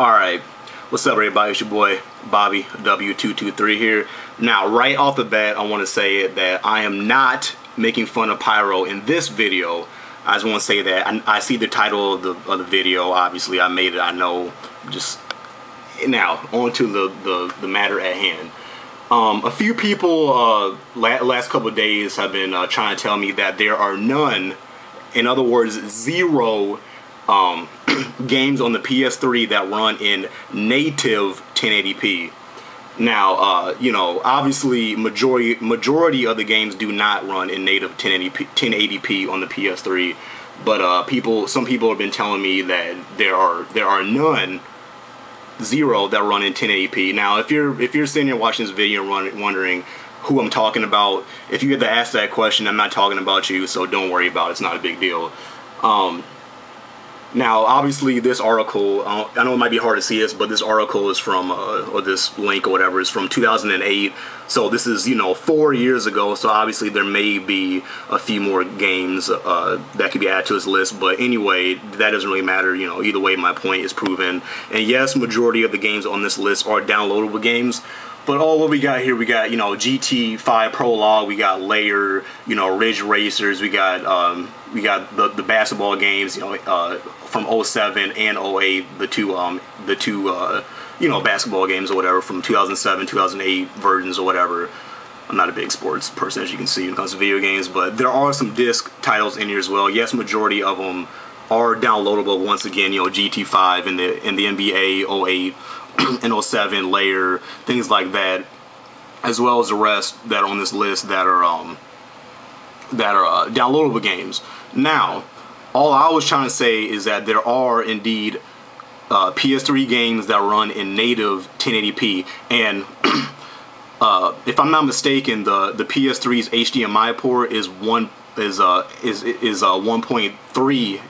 Alright, what's up everybody, it's your boy BOBBYW2000x here. Now right off the bat I want to say that I am not making fun of Pyro in this video. I just want to say that I see the title of the video, obviously I made it, I know. Just now, on to the matter at hand. A few people last couple of days have been trying to tell me that there are none, in other words zero, games on the PS3 that run in native 1080p. Now, you know, obviously majority of the games do not run in native 1080p on the PS3, but some people have been telling me that there are none, zero, that run in 1080p. Now, if you're sitting here watching this video and wondering who I'm talking about, if you get to ask that question, I'm not talking about you, so don't worry about it. It's not a big deal. Now, obviously, this article, I know it might be hard to see this, but this article is from, or this link or whatever, is from 2008. So this is, you know, 4 years ago. So obviously there may be a few more games that could be added to this list. But anyway, that doesn't really matter. You know, either way, my point is proven. And yes, majority of the games on this list are downloadable games. But what we got here, we got, you know, GT5 Prologue, we got Layer, you know, Ridge Racers, we got the basketball games, you know, from 07 and 08, the two you know, basketball games or whatever from 2007, 2008 versions or whatever. I'm not a big sports person, as you can see, when it comes to video games, but there are some disc titles in here as well. Yes, majority of them are downloadable. Once again, you know, GT5 and the NBA 08 and 07, Layer, things like that, as well as the rest that are on this list that are downloadable games. Now, all I was trying to say is that there are indeed PS3 games that run in native 1080p, and if I'm not mistaken, the PS3's HDMI port is 1.3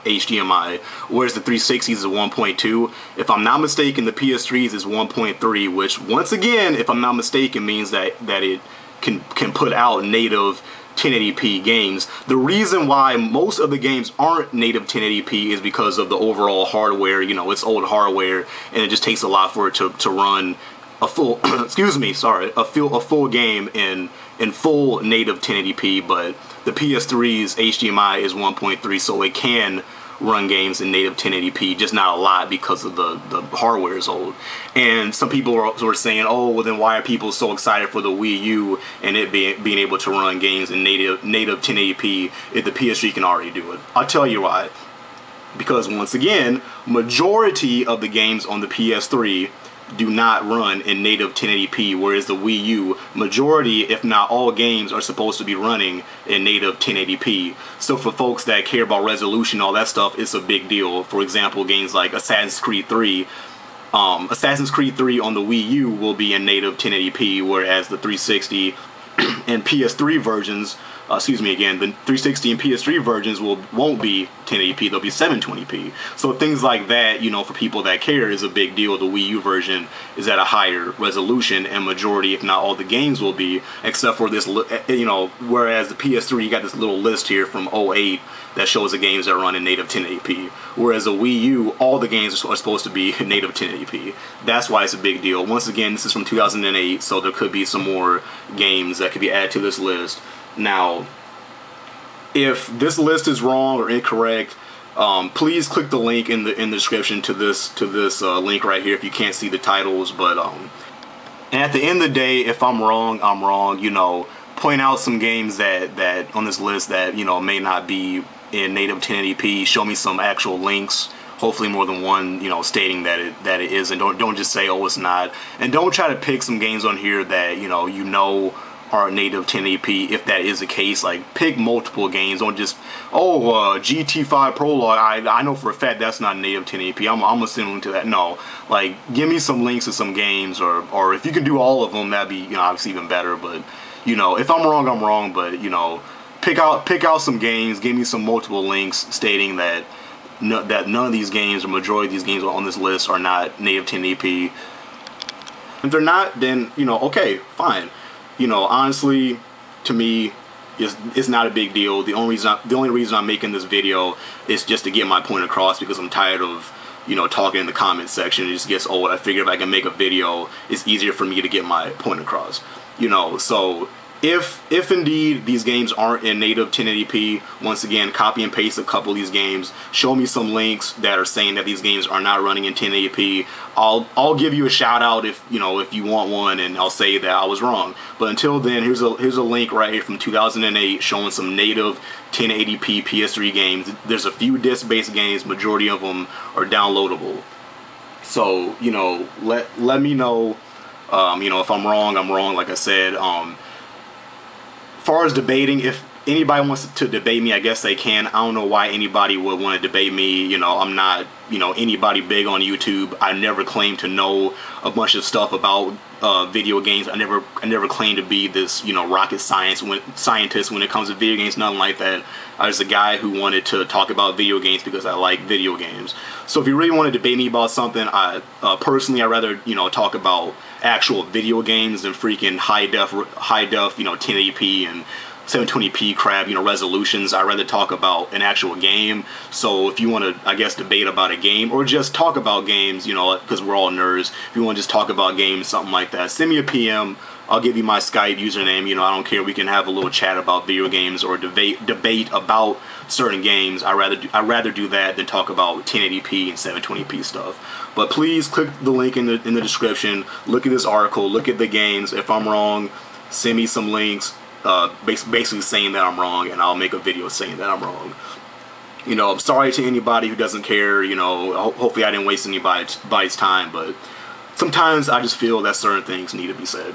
HDMI, whereas the 360s is 1.2. If I'm not mistaken, the PS3's is 1.3, which once again, if I'm not mistaken, means that it can put out native 1080p games. The reason why most of the games aren't native 1080p is because of the overall hardware. You know, it's old hardware, and it just takes a lot for it to run a full excuse me, sorry, a full game in full native 1080p. But the PS3's HDMI is 1.3, so it can run games in native 1080p, just not a lot because of the hardware is old. And some people were saying, oh, well then why are people so excited for the Wii U and it being able to run games in native 1080p if the PS3 can already do it? I'll tell you why. Because once again, majority of the games on the PS3 do not run in native 1080p, whereas the Wii U, majority, if not all games, are supposed to be running in native 1080p. So for folks that care about resolution, all that stuff, it's a big deal. For example, games like Assassin's Creed 3. Assassin's Creed 3 on the Wii U will be in native 1080p, whereas the 360 and PS3 versions, excuse me again, the 360 and PS3 versions won't be 1080p, they'll be 720p. So things like that, you know, for people that care, is a big deal. The Wii U version is at a higher resolution, and majority, if not all, the games will be, except for this, you know, whereas the PS3, you got this little list here from 08 that shows the games that run in native 1080p. Whereas the Wii U, all the games are supposed to be native 1080p. That's why it's a big deal. Once again, this is from 2008, so there could be some more games that could be added to this list. Now, if this list is wrong or incorrect, please click the link in the description to this link right here if you can't see the titles. But and at the end of the day, if I'm wrong, I'm wrong. You know, point out some games that on this list that, you know, may not be in native 1080p. Show me some actual links, hopefully more than one, you know, stating that it is, and don't just say, oh, it's not. And don't try to pick some games on here that you know are native 1080p. If that is the case, like, pick multiple games. Don't just, oh, GT5 Prologue, I know for a fact that's not native 1080p, I'm assuming to that. No, like, give me some links to some games, or if you can do all of them, that'd be, you know, obviously even better. But, you know, if I'm wrong, I'm wrong. But, you know, pick out some games, give me some multiple links stating that none of these games, or majority of these games on this list, are not native 1080p. If they're not, then, you know, okay, fine. You know, honestly, to me, it's not a big deal. The only reason I'm making this video is just to get my point across, because I'm tired of you know, talking in the comment section. It just gets old. I figured if I can make a video, it's easier for me to get my point across. You know, so if indeed these games aren't in native 1080p, once again, copy and paste a couple of these games. Show me some links that are saying that these games are not running in 1080p. I'll give you a shout out if you want one, and I'll say that I was wrong. But until then, here's a link right here from 2008 showing some native 1080p PS3 games. There's a few disc-based games. Majority of them are downloadable. So, you know, let me know. You know, if I'm wrong, I'm wrong. Like I said. As far as debating, if anybody wants to debate me, I guess they can. I don't know why anybody would want to debate me. You know, I'm not, you know, anybody big on YouTube. I never claimed to know a bunch of stuff about video games. I never claimed to be this, you know, rocket scientist when it comes to video games. Nothing like that. I was a guy who wanted to talk about video games because I like video games. So if you really want to debate me about something, personally, I'd rather, you know, talk about actual video games than freaking high def, you know, 1080p and 720p crap, you know, resolutions. I'd rather talk about an actual game. So if you want to, I guess, debate about a game or just talk about games, you know, because we're all nerds. If you want to just talk about games, something like that, send me a PM. I'll give you my Skype username. You know, I don't care. We can have a little chat about video games or debate about certain games. I'd rather do that than talk about 1080p and 720p stuff. But please click the link in the description. Look at this article. Look at the games. If I'm wrong, send me some links. Basically saying that I'm wrong, and I'll make a video saying that I'm wrong. You know, I'm sorry to anybody who doesn't care. You know, hopefully I didn't waste anybody's time, but sometimes I just feel that certain things need to be said.